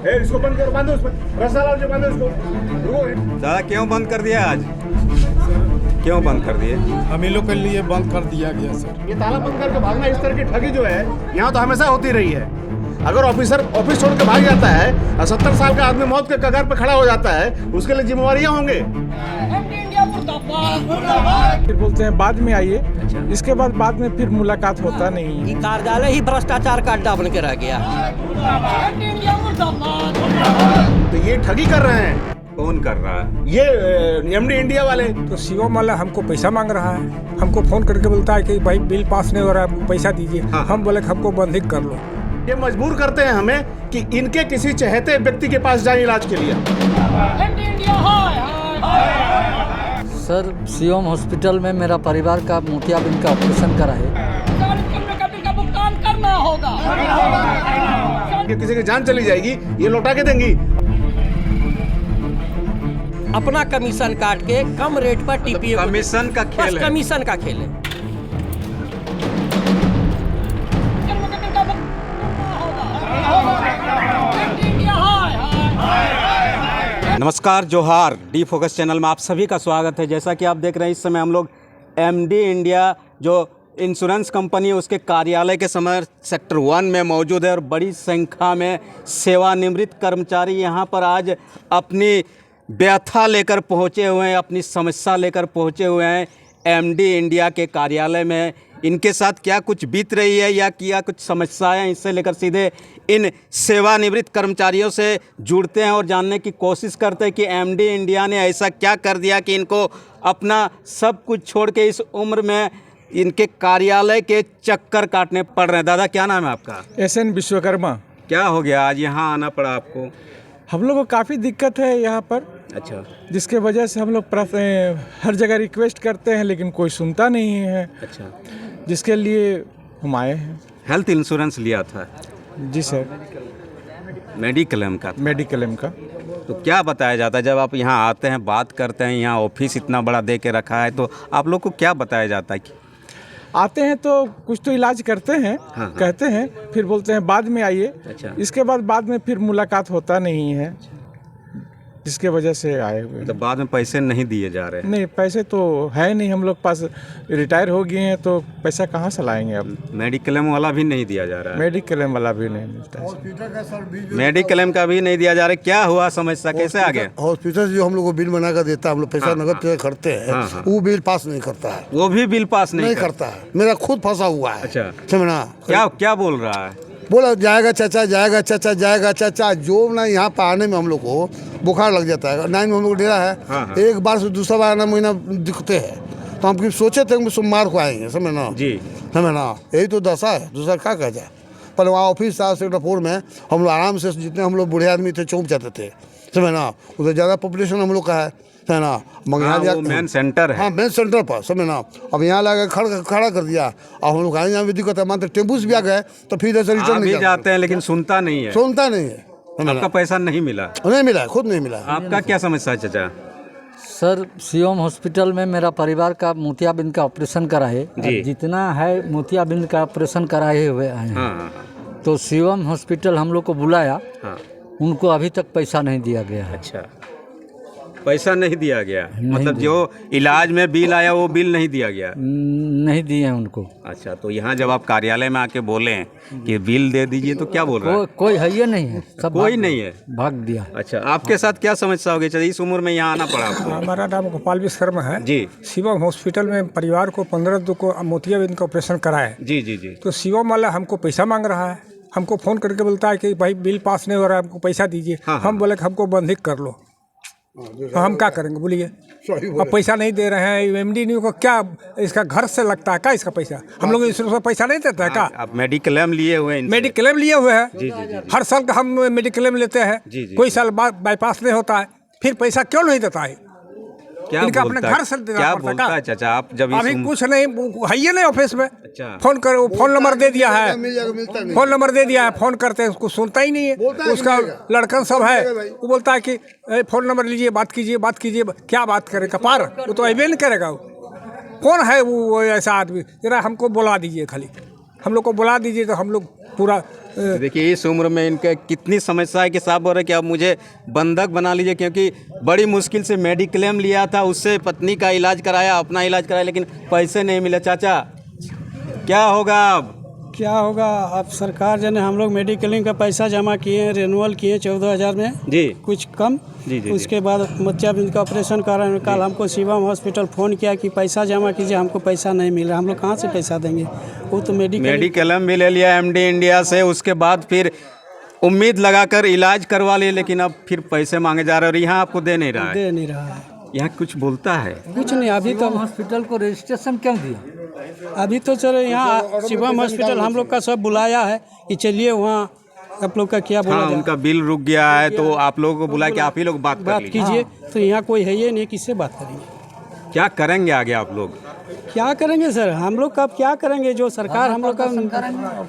इसको बंद करो, बांधो उसमें रस्सा लाओ, जो बांधो इसको। दादा क्यों बंद कर दिया आज? क्यों बंद कर दिए? हम ही लोग के लिए बंद कर दिया गया सर। ये ताला बंद करके भागना, इस तरह की ठगी जो है यहाँ तो हमेशा होती रही है। अगर ऑफिसर ऑफिस छोड़ के भाग जाता है और 70 साल का आदमी मौत के कगार पर खड़ा हो जाता है, उसके लिए जिम्मेवारियां होंगे। फिर बोलते हैं बाद में आइए, इसके बाद में फिर मुलाकात होता नहीं है। कार्यालय ही भ्रष्टाचार का अड्डा बन के रह गया। तो ये ठगी कर रहे हैं। कौन कर रहा है? ये एमडी इंडिया वाले। तो शिवम वाला हमको पैसा मांग रहा है, हमको फोन करके बोलता है कि भाई बिल पास नहीं हो रहा है, पैसा दीजिए। हाँ। हम बोले हमको बंधिक कर लो। ये मजबूर करते हैं हमें कि इनके किसी चहेते व्यक्ति के पास जाए इलाज के लिए। सर शिवम हॉस्पिटल में मेरा परिवार का मोतियाबिंद का ऑपरेशन करा है। भुगतान करना होगा। कि किसी की जान चली जाएगी, ये लौटा के देंगी। अपना कमीशन काट के कम रेट पर टीपीए कमीशन का खेल है। कमीशन का खेल है। नमस्कार, जोहार। डी फोकस चैनल में आप सभी का स्वागत है। जैसा कि आप देख रहे हैं, इस समय हम लोग एमडी इंडिया जो इंश्योरेंस कंपनी है उसके कार्यालय के समय सेक्टर 1 में मौजूद है और बड़ी संख्या में सेवानिवृत्त कर्मचारी यहाँ पर आज अपनी व्यथा लेकर पहुँचे हुए हैं, अपनी समस्या लेकर पहुँचे हुए हैं एमडी इंडिया के कार्यालय में। इनके साथ क्या कुछ बीत रही है या क्या कुछ समस्याएं, इससे लेकर सीधे इन सेवानिवृत्त कर्मचारियों से जुड़ते हैं और जानने की कोशिश करते हैं कि एमडी इंडिया ने ऐसा क्या कर दिया कि इनको अपना सब कुछ छोड़ के इस उम्र में इनके कार्यालय के चक्कर काटने पड़ रहे हैं। दादा क्या नाम है आपका? SN विश्वकर्मा। क्या हो गया आज यहाँ आना पड़ा आपको? हम लोग को काफ़ी दिक्कत है यहाँ पर। अच्छा। जिसके वजह से हम लोग हर जगह रिक्वेस्ट करते हैं लेकिन कोई सुनता नहीं है। अच्छा। जिसके लिए हम आए हैं। हेल्थ इंश्योरेंस लिया था? जी सर। मेडिक्लेम का? मेडिक्लेम का। तो क्या बताया जाता है जब आप यहाँ आते हैं, बात करते हैं, यहाँ ऑफिस इतना बड़ा दे के रखा है, तो आप लोग को क्या बताया जाता है कि आते हैं तो कुछ तो इलाज करते हैं। हाँ। कहते हैं, फिर बोलते हैं बाद में आइए। अच्छा। इसके बाद में फिर मुलाकात होता नहीं है, जिसके वजह से आए हुए हैं। तो बाद में पैसे नहीं दिए जा रहे हैं? नहीं, पैसे तो है नहीं, हम लोग पास रिटायर हो गए हैं तो पैसा कहाँ से लाएंगे अब। मेडिक्लेम वाला भी नहीं दिया जा रहा है? मेडिक्लेम वाला भी नहीं मिलता है। मेडिक्लेम का भी नहीं दिया जा रहा है। क्या हुआ समस्या, कैसे आ गया? हॉस्पिटल जो हम लोग को बिल बना कर देता है, हम लोग पैसा नगद पे करते हैं। हाँ। वो बिल पास नहीं करता है। वो भी बिल पास नहीं करता है। मेरा खुद फंसा हुआ है। अच्छा। समझना क्या बोल रहा है? बोला जाएगा चाचा, जाएगा चाचा, जाएगा चाचा। जो ना यहाँ पर आने में हम लोग को बुखार लग जाता है। 9 में हम लोग डेरा है। हाँ। एक बार से दूसरा बार आना महीना दिखते हैं, तो हम सोचे थे सोमवार को आएंगे। समझना जी, समझना यही तो दशा है, दूसरा क्या कहा जाए। पर वहाँ ऑफिस था सेक्टर 4 में, हम लोग आराम से जितने हम लोग बूढ़े आदमी थे चौंक जाते थे। समझना उधर ज़्यादा पॉपुलेशन हम लोग का है ना, वो मेन सेंटर है। हाँ, मेन सेंटर पर। समझना अब यहाँ लगा खड़ा कर दिया। अब हम लोग आए, यहाँ भी दिक्कत है। मानते टेम्पू से भी आ गए तो फिर ऐसे रिटर्न नहीं जाते हैं, लेकिन सुनता नहीं है। सुनता नहीं है। आपका पैसा नहीं मिला? नहीं मिला, खुद नहीं मिला। आपका क्या समस्या है चाचा? सर शिवम हॉस्पिटल में मेरा परिवार का मोतियाबिंद का ऑपरेशन करा है। जितना है मोतियाबिंद का ऑपरेशन कराए हुए हैं। हाँ। तो शिवम हॉस्पिटल हम लोग को बुलाया। हाँ। उनको अभी तक पैसा नहीं दिया गया है। अच्छा, पैसा नहीं दिया गया? मतलब जो इलाज में बिल आया वो बिल नहीं दिया गया? नहीं दिए हैं उनको। अच्छा, तो यहाँ जब आप कार्यालय में आके बोले कि बिल दे दीजिए तो क्या बोल रहा है? कोई है ये नहीं है, सब कोई नहीं है, भाग दिया। अच्छा, आपके साथ क्या समस्या हो गई? चलिए, इस उम्र में यहाँ आना पड़ा आपको? हमारा नाम गोपाल विश्वकर्मा है जी। शिवम हॉस्पिटल में परिवार को 15 को मोतियाबिंद का ऑपरेशन कराए। जी जी जी। तो शिवम वाला हमको पैसा मांग रहा है, हमको फ़ोन करके बोलता है कि भाई बिल पास नहीं हो रहा है, हमको पैसा दीजिए। हाँ। हम बोले कि हमको बंधिक कर लो। तो हम क्या करेंगे बोलिए? अब पैसा नहीं दे रहे हैं। एमडी को क्या इसका घर से लगता है क्या इसका पैसा? हम लोग इसमें पैसा नहीं देता है क्या? आप मेडिक्लेम लिए हुए हैं? मेडिक्लेम लिए हुए हैं। जी जी जी। हर साल का हम मेडिक्लेम लेते हैं। जी जी। कोई साल बाद बाईपास नहीं होता है, फिर पैसा क्यों नहीं देता है? क्या इनका अपने बोलता है? घर से देना क्या पड़ता बोलता है चाचा? आप जब इस अभी उम्र- कुछ नहीं है, ये नहीं ऑफिस में। अच्छा। फोन करो, फोन नंबर दे दिया है। मिलता नहीं। फोन नंबर दे दिया है, फोन करते हैं, उसको सुनता ही नहीं है। बोलता है उसका कि मिलेगा। लड़कन सब है, वो बोलता है कि फोन नंबर लीजिए, बात कीजिए, बात कीजिए। क्या बात करेगा पार? वो तो अबे नहीं करेगा। वो कौन है वो ऐसा आदमी? जरा हमको बुला दीजिए, खाली हम लोग को बुला दीजिए तो हम लोग पूरा देखिए इस उम्र में इनका कितनी समस्या है कि साहब बोल रहे कि अब मुझे बंधक बना लीजिए, क्योंकि बड़ी मुश्किल से मेडिक्लेम लिया था, उससे पत्नी का इलाज कराया, अपना इलाज कराया, लेकिन पैसे नहीं मिले। चाचा क्या होगा अब? क्या होगा अब? सरकार जो है हम लोग मेडिक्लेम का पैसा जमा किए, रिन्यूअल किए 14,000 में जी कुछ कम। जी उसके बाद मोतियाबिंद का ऑपरेशन करा। कल हमको शिवम हॉस्पिटल फ़ोन किया कि पैसा जमा कीजिए, हमको पैसा नहीं मिल रहा। हम लोग कहाँ से पैसा देंगे? वो तो मेडिक्लेम भी ले लिया एमडी इंडिया से, उसके बाद फिर उम्मीद लगाकर इलाज करवा लिए, लेकिन अब फिर पैसे मांगे जा रहे हैं और यहाँ आपको दे नहीं रहा है। दे नहीं रहा है, यहाँ कुछ बोलता है कुछ नहीं। अभी तो हॉस्पिटल को रजिस्ट्रेशन क्यों दिया? अभी तो चलो यहाँ शिवम हॉस्पिटल हम लोग का सब बुलाया है कि चलिए वहाँ आप लोग का क्या बोला हाँ, जाए। उनका बिल रुक गया है तो आप लोगों को बुला कि आप ही लोग बात कीजिए। तो यहाँ कोई है ही नहीं, किससे बात करेंगे? क्या करेंगे आगे आप लोग? क्या करेंगे सर? हम लोग का क्या करेंगे? जो सरकार हम लोग का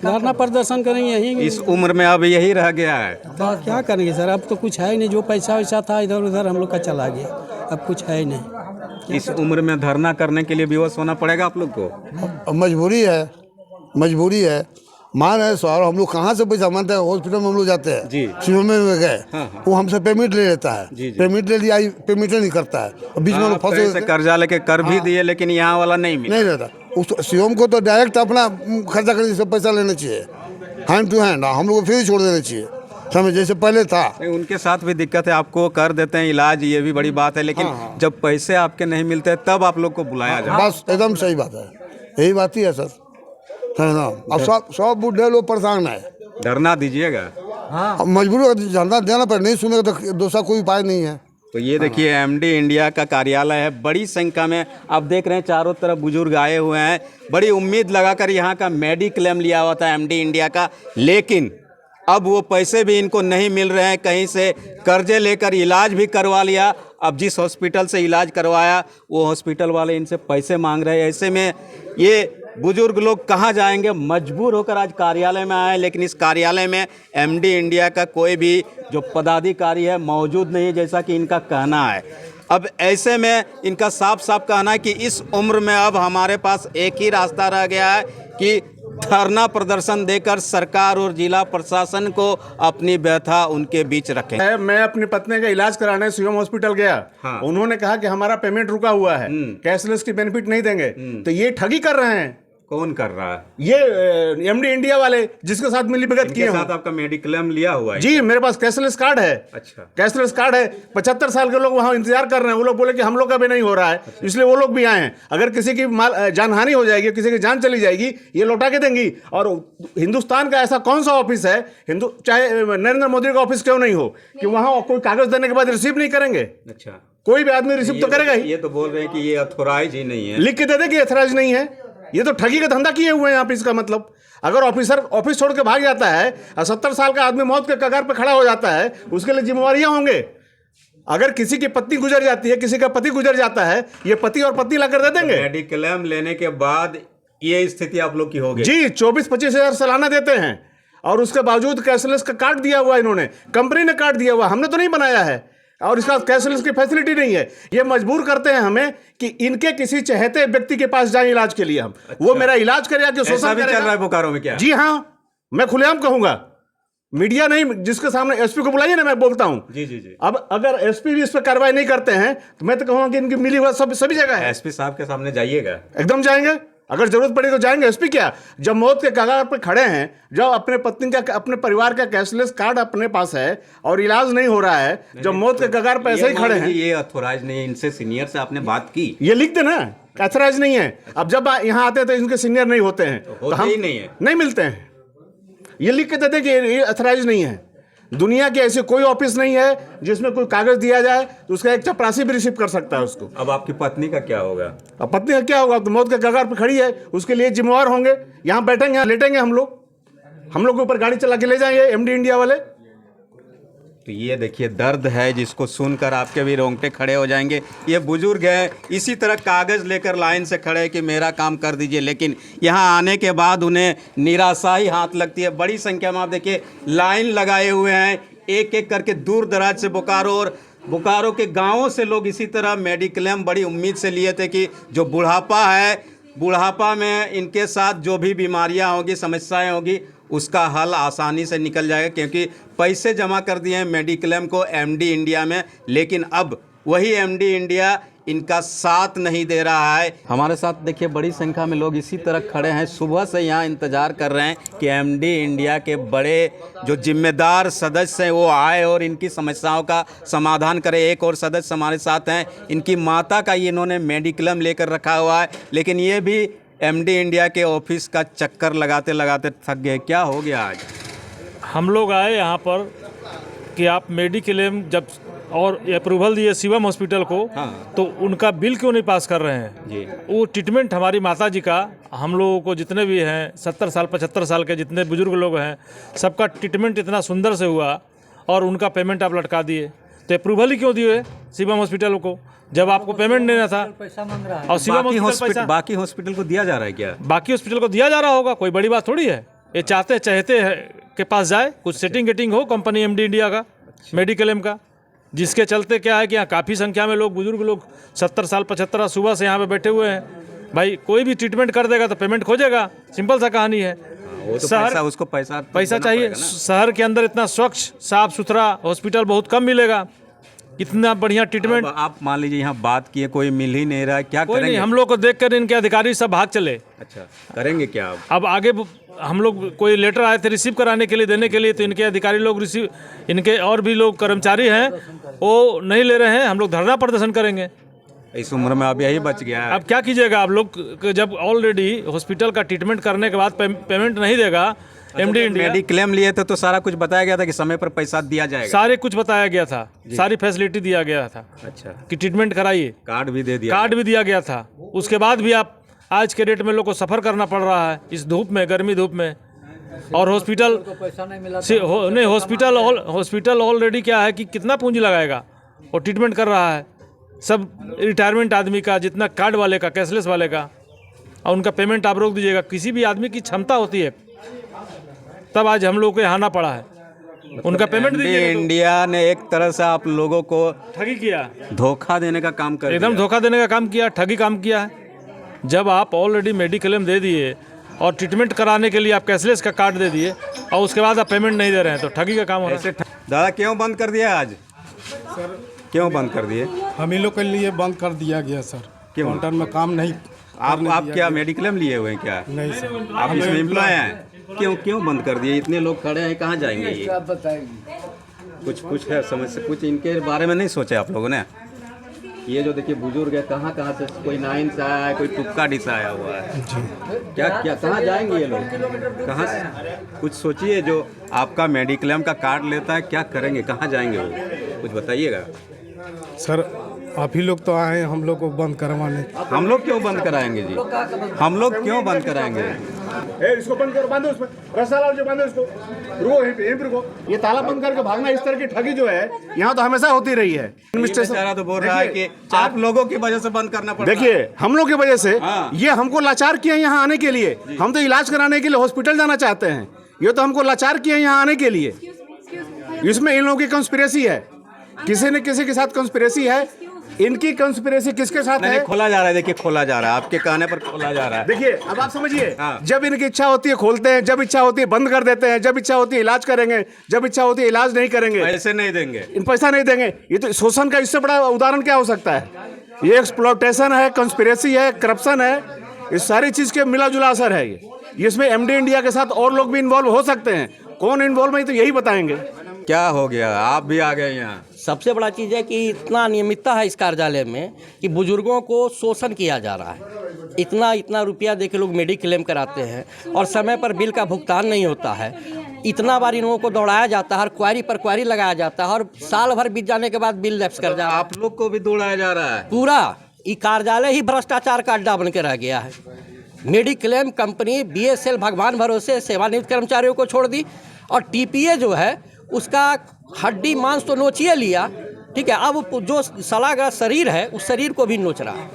धरना प्रदर्शन करेंगे यहीं। इस उम्र में अब यही रह गया है। तो क्या करेंगे सर? अब तो कुछ है ही नहीं। जो पैसा वैसा था इधर उधर हम लोग का चला गया, अब कुछ है ही नहीं। इस उम्र में धरना करने के लिए बेहोश होना पड़ेगा आप लोग को? मजबूरी है। मान है सवाल, हम लोग कहाँ से पैसा मानते हैं? हॉस्पिटल में हम लोग जाते हैं जी, शिवम में गए, वो हमसे पेमेंट ले लेता है। जी। पेमेंट ले लिया, पेमेंट नहीं करता है, और बीच में लोग फंसे से कर्जा लेके कर भी दिए, लेकिन यहाँ वाला नहीं मिला। नहीं रहता। उस शिवम को तो डायरेक्ट अपना खर्चा करने से पैसा लेना चाहिए, हैंड टू हैंड। हम लोग को फ्री छोड़ देना चाहिए, समझ, जैसे पहले था। उनके साथ भी दिक्कत है, आपको कर देते हैं इलाज, ये भी बड़ी बात है, लेकिन जब पैसे आपके नहीं मिलते तब आप लोग को बुलाया जाए। बस एकदम सही बात है, यही बात ही है सर, है ना। अब सब बुढ़े लोग परेशान है। धरना दीजिएगा। अब मजबूरी धरना देना पर नहीं सुनेगा तो दूसरा कोई उपाय नहीं है। तो ये देखिए एमडी इंडिया का कार्यालय है, बड़ी संख्या में आप देख रहे हैं, चारों तरफ बुजुर्ग आए हुए हैं, बड़ी उम्मीद लगाकर यहाँ का मेडिक्लेम लिया हुआ था एमडी इंडिया का, लेकिन अब वो पैसे भी इनको नहीं मिल रहे हैं। कहीं से कर्जे लेकर इलाज भी करवा लिया, अब जिस हॉस्पिटल से इलाज करवाया वो हॉस्पिटल वाले इनसे पैसे मांग रहे हैं। ऐसे में ये बुजुर्ग लोग कहाँ जाएंगे? मजबूर होकर आज कार्यालय में आए, लेकिन इस कार्यालय में एमडी इंडिया का कोई भी जो पदाधिकारी है मौजूद नहीं है, जैसा कि इनका कहना है। अब ऐसे में इनका साफ साफ कहना है कि इस उम्र में अब हमारे पास एक ही रास्ता रह गया है कि धरना प्रदर्शन देकर सरकार और जिला प्रशासन को अपनी व्यथा उनके बीच रखें। मैं अपनी पत्नी का इलाज कराने शिवम हॉस्पिटल गया। उन्होंने कहा कि हमारा पेमेंट रुका हुआ है, कैशलेस की बेनिफिट नहीं देंगे। तो ये ठगी कर रहे हैं। कौन कर रहा है? ये एमडी इंडिया वाले, जिसके साथ मिलीभगत किए साथ आपका मेडिक्लेम लिया हुआ है? जी, मेरे पास कैशलेस कार्ड है। अच्छा, कैशलेस कार्ड है। 75 साल के लोग वहाँ इंतजार कर रहे हैं। वो लोग बोले कि हम लोग का भी नहीं हो रहा है, इसलिए वो लोग भी आए हैं। अगर किसी की जानहानि हो जाएगी, किसी की जान चली जाएगी, ये लौटा के देंगी। और हिंदुस्तान का ऐसा कौन सा ऑफिस है, चाहे नरेंद्र मोदी का ऑफिस क्यों नहीं हो, कि वहाँ कोई कागज देने के बाद रिसीव नहीं करेंगे? अच्छा, कोई भी आदमी रिसीव तो करेगा ही। ये तो बोल रहे हैं कि ये अथोराइज ही नहीं है, लिख के दे दे कि अथोराइज नहीं है। ये तो ठगी का धंधा किए हुए हैं यहाँ पे। इसका मतलब अगर ऑफिसर ऑफिस छोड़ के भाग जाता है और 70 साल का आदमी मौत के कगार पे खड़ा हो जाता है, उसके लिए जिम्मेवारियां होंगे। अगर किसी की पत्नी गुजर जाती है, किसी का पति गुजर जाता है, ये पति और पत्नी लाकर दे देंगे। मेडिक्लेम लेने के बाद ये स्थिति आप लोग की होगी जी। 24-25 हजार सालाना देते हैं, और उसके बावजूद कैशलेस का कार्ड दिया हुआ इन्होंने, कंपनी ने कार्ड दिया हुआ, हमने तो नहीं बनाया है। और इसका कैशलेस की फैसिलिटी नहीं है। ये मजबूर करते हैं हमें कि इनके किसी चहेते व्यक्ति के पास जाए इलाज के लिए। हम वो मेरा इलाज करेगा कि शोषण भी चल रहा है बोकारो में? क्या? जी हाँ, मैं खुलेआम कहूंगा, मीडिया नहीं, जिसके सामने एसपी को बुलाइए ना, मैं बोलता हूं। जी जी जी। अब अगर एसपी भी इस पर कार्रवाई नहीं करते हैं तो मैं तो कहूंगा कि इनकी मिली हुआ सभी जगह है। एसपी साहब के सामने जाइएगा? एकदम जाएंगे, अगर जरूरत पड़ी तो जाएंगे। एसपी क्या, जब मौत के कगार पर खड़े हैं, जब अपने पत्नी का, अपने परिवार का कैशलेस कार्ड अपने पास है और इलाज नहीं हो रहा है, जब मौत के कगार पर ऐसे ही खड़े हैं। ये अथोराइज नहीं है, इनसे सीनियर से आपने बात की? ये लिख दे ना, अथोराइज नहीं है। अब जब यहाँ आते हैं तो इनके सीनियर नहीं होते हैं, तो हम नहीं मिलते हैं। ये लिख के देते कि ये अथोराइज नहीं है। दुनिया के ऐसे कोई ऑफिस नहीं है जिसमें कोई कागज दिया जाए तो उसका एक चपरासी भी रिसीव कर सकता है उसको। अब आपकी पत्नी का क्या होगा? अब पत्नी का क्या होगा? तो मौत के कगार पर खड़ी है, उसके लिए जिम्मेवार होंगे। यहाँ बैठेंगे, यहाँ लेटेंगे हम लोग के ऊपर गाड़ी चला के ले जाएंगे एमडी इंडिया वाले। तो ये देखिए दर्द है जिसको सुनकर आपके भी रोंगटे खड़े हो जाएंगे। ये बुजुर्ग है, इसी तरह कागज़ लेकर लाइन से खड़े कि मेरा काम कर दीजिए, लेकिन यहाँ आने के बाद उन्हें निराशा ही हाथ लगती है। बड़ी संख्या में आप देखिए लाइन लगाए हुए हैं, एक एक करके दूर दराज से बोकारो और बोकारो के गाँवों से लोग इसी तरह मेडिक्लेम बड़ी उम्मीद से लिए थे कि जो बुढ़ापा है, बुढ़ापा में इनके साथ जो भी बीमारियां होंगी, समस्याएं होंगी, उसका हल आसानी से निकल जाएगा, क्योंकि पैसे जमा कर दिए हैं मेडिक्लेम को एमडी इंडिया में, लेकिन अब वही एमडी इंडिया इनका साथ नहीं दे रहा है। हमारे साथ देखिए बड़ी संख्या में लोग इसी तरह खड़े हैं, सुबह से यहाँ इंतज़ार कर रहे हैं कि एमडी इंडिया के बड़े जो जिम्मेदार सदस्य हैं वो आए और इनकी समस्याओं का समाधान करें। एक और सदस्य हमारे साथ हैं, इनकी माता का ये इन्होंने मेडिक्लेम लेकर रखा हुआ है, लेकिन ये भी एमडी इंडिया के ऑफिस का चक्कर लगाते लगाते थक गए। क्या हो गया आज? हम लोग आए यहाँ पर कि आप मेडिक्लेम जब और अप्रूवल दिए शिवम हॉस्पिटल को, हाँ। तो उनका बिल क्यों नहीं पास कर रहे हैं जी। वो ट्रीटमेंट हमारी माता जी का, हम लोगों को जितने भी हैं 70 साल 75 साल के जितने बुजुर्ग लोग हैं, सबका ट्रीटमेंट इतना सुंदर से हुआ और उनका पेमेंट आप लटका दिए। तो अप्रूवल ही क्यों दिए शिवम हॉस्पिटल को जब आपको पेमेंट देना था? पैसा मांग रहा है। और शिवम हॉस्पिटल बाकी हॉस्पिटल को दिया जा रहा है क्या? बाकी हॉस्पिटल को दिया जा रहा होगा, कोई बड़ी बात थोड़ी है। ये चाहते हैं के पास जाए, कुछ सेटिंग गेटिंग हो कंपनी एमडी इंडिया का मेडिक्लेम का, जिसके चलते क्या है कि यहाँ काफ़ी संख्या में लोग बुजुर्ग लोग 70 साल 75 सुबह से यहाँ पे बैठे हुए हैं। भाई कोई भी ट्रीटमेंट कर देगा तो पेमेंट खोजेगा, सिंपल सा कहानी है। वो तो शहर पैसा, उसको पैसा पैसा देना चाहिए। पड़ेगा ना। शहर के अंदर इतना स्वच्छ साफ सुथरा हॉस्पिटल बहुत कम मिलेगा, इतना बढ़िया ट्रीटमेंट। अब आप मान लीजिए यहाँ बात किए, कोई मिल ही नहीं रहा है, क्या कोई करेंगे? नहीं, हम लोग को देख कर इनके अधिकारी सब भाग चले। अच्छा, करेंगे क्या आप? अब आगे हम लोग कोई लेटर आए थे रिसीव कराने के लिए, देने के लिए, तो इनके अधिकारी लोग रिसीव, इनके और भी लोग कर्मचारी हैं वो नहीं ले रहे हैं। हम लोग धरना प्रदर्शन करेंगे। इस उम्र में अब यही बच गया है। अब क्या कीजिएगा आप लोग, जब ऑलरेडी हॉस्पिटल का ट्रीटमेंट करने के बाद पेमेंट नहीं देगा एमडी इंडिया। मेडिक्लेम लिए थे तो सारा कुछ बताया गया था कि समय पर पैसा दिया जाएगा, सारे कुछ बताया गया था, सारी फैसिलिटी दिया गया था। अच्छा, कि ट्रीटमेंट कराइए, कार्ड भी दे दिया, कार्ड भी दिया गया था। उसके बाद भी आप आज के डेट में लोग को सफ़र करना पड़ रहा है इस धूप में, गर्मी धूप में। और हॉस्पिटल पैसा नहीं मिला नहीं, हॉस्पिटल ऑलरेडी क्या है कि कितना पूंजी लगाएगा और ट्रीटमेंट कर रहा है सब रिटायरमेंट आदमी का, जितना कार्ड वाले का, कैशलेस वाले का, और उनका पेमेंट आप रोक दीजिएगा। किसी भी आदमी की क्षमता होती है, तब आज हम लोगों को यहाँ आना पड़ा है, उनका पेमेंट दीजिए। इंडिया ने एक तरह से आप लोगों को ठगी किया, धोखा देने का काम कर एकदम दिया। धोखा देने का काम किया, ठगी काम किया है। जब आप ऑलरेडी मेडिक्लेम दे दिए और ट्रीटमेंट कराने के लिए आप कैशलेस का कार्ड दे दिए और उसके बाद आप पेमेंट नहीं दे रहे हैं, तो ठगी का काम हो रहा है। दादा क्यों बंद कर दिया आज? क्यों बंद कर दिए? हम ही लोग के लिए बंद कर दिया गया सर। क्यों? काउंटर में काम नहीं। आप क्या मेडिक्लेम लिए हुए हैं क्या? नहीं सर, आप इसमें एम्प्लॉय हैं? क्यों बंद कर दिए? इतने लोग खड़े हैं, कहाँ जाएंगे ये? कुछ है समस्या, कुछ इनके बारे में नहीं सोचे आप लोगों ने? ये जो देखिए बुजुर्ग है, कहाँ से, कोई नाइन से आया है, कोई टुक्का डी से आया हुआ है। क्या कहाँ जाएंगे ये लोग? कहाँ से? कुछ सोचिए। जो आपका मेडिक्लेम का कार्ड लेता है, क्या करेंगे, कहाँ जाएंगे वो? कुछ बताइएगा सर। आप ही लोग तो आए हैं हम लोग को बंद करवाने। हम लोग क्यों बंद कराएंगे जी? हम लोग क्यों बंद कराएंगे? इसको बंद करो, बांधो उसमें रस्सा लाओ, जो बांधो इसको, रुको यहीं पे रुको। ये ताला बंद करके भागना, इस तरह की ठगी जो है यहाँ तो हमेशा होती रही है। बेचारा तो बोल रहा है कि आप लोगों की वजह से बंद करना पड़ रहा है। देखिए, हम लोग की वजह से हाँ। ये हमको लाचार किया यहाँ आने के लिए। हम तो इलाज कराने के लिए हॉस्पिटल जाना चाहते हैं, ये तो हमको लाचार किया यहाँ आने के लिए। इसमें इन लोगों की कंस्पिरेसी है, किसी न किसी के साथ कंस्पिरेसी है। इनकी कंस्पिरेसी किसके साथ है? खोला जा रहा है, देखिए खोला जा रहा है, आपके कहने पर खोला जा रहा है। देखिए, अब आप समझिए, हाँ। जब इनकी इच्छा होती है खोलते हैं, जब इच्छा होती है बंद कर देते हैं, जब इच्छा होती है इलाज करेंगे, जब इच्छा होती है इलाज नहीं करेंगे, पैसे नहीं देंगे, इन पैसा नहीं देंगे। ये तो शोषण का इससे बड़ा उदाहरण क्या हो सकता है? ये एक्सप्लॉयटेशन है, कंस्पिरेसी है, करप्शन है, इस सारी चीज के मिला जुला असर है ये। इसमें एमडी इंडिया के साथ और लोग भी इन्वॉल्व हो सकते हैं। कौन इन्वॉल्व है तो यही बताएंगे। क्या हो गया? आप भी आ गए यहाँ। सबसे बड़ा चीज़ है कि इतना अनियमितता है इस कार्यालय में कि बुजुर्गों को शोषण किया जा रहा है। इतना रुपया दे के लोग मेडिक्लेम कराते हैं और समय पर बिल का भुगतान नहीं होता है। इतना बार इन लोगों को दौड़ाया जाता है, हर क्वारी पर क्वारी लगाया जाता है और साल भर बीत जाने के बाद बिल लैप्स कर जाता है। आप लोग को भी दौड़ाया जा रहा है। पूरा ये कार्यालय ही भ्रष्टाचार का अड्डा बन के रह गया है। मेडिक्लेम कंपनी बीएसएल भगवान भरोसे सेवानिवृत्त कर्मचारियों को छोड़ दी और टीपीए जो है उसका हड्डी मांस तो नोचिए लिया, ठीक है, अब जो सड़ा गया शरीर है उस शरीर को भी नोच रहा है।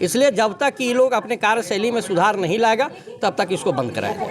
इसलिए जब तक कि ये लोग अपने कार्यशैली में सुधार नहीं लाएगा तब तक इसको बंद कराएंगे।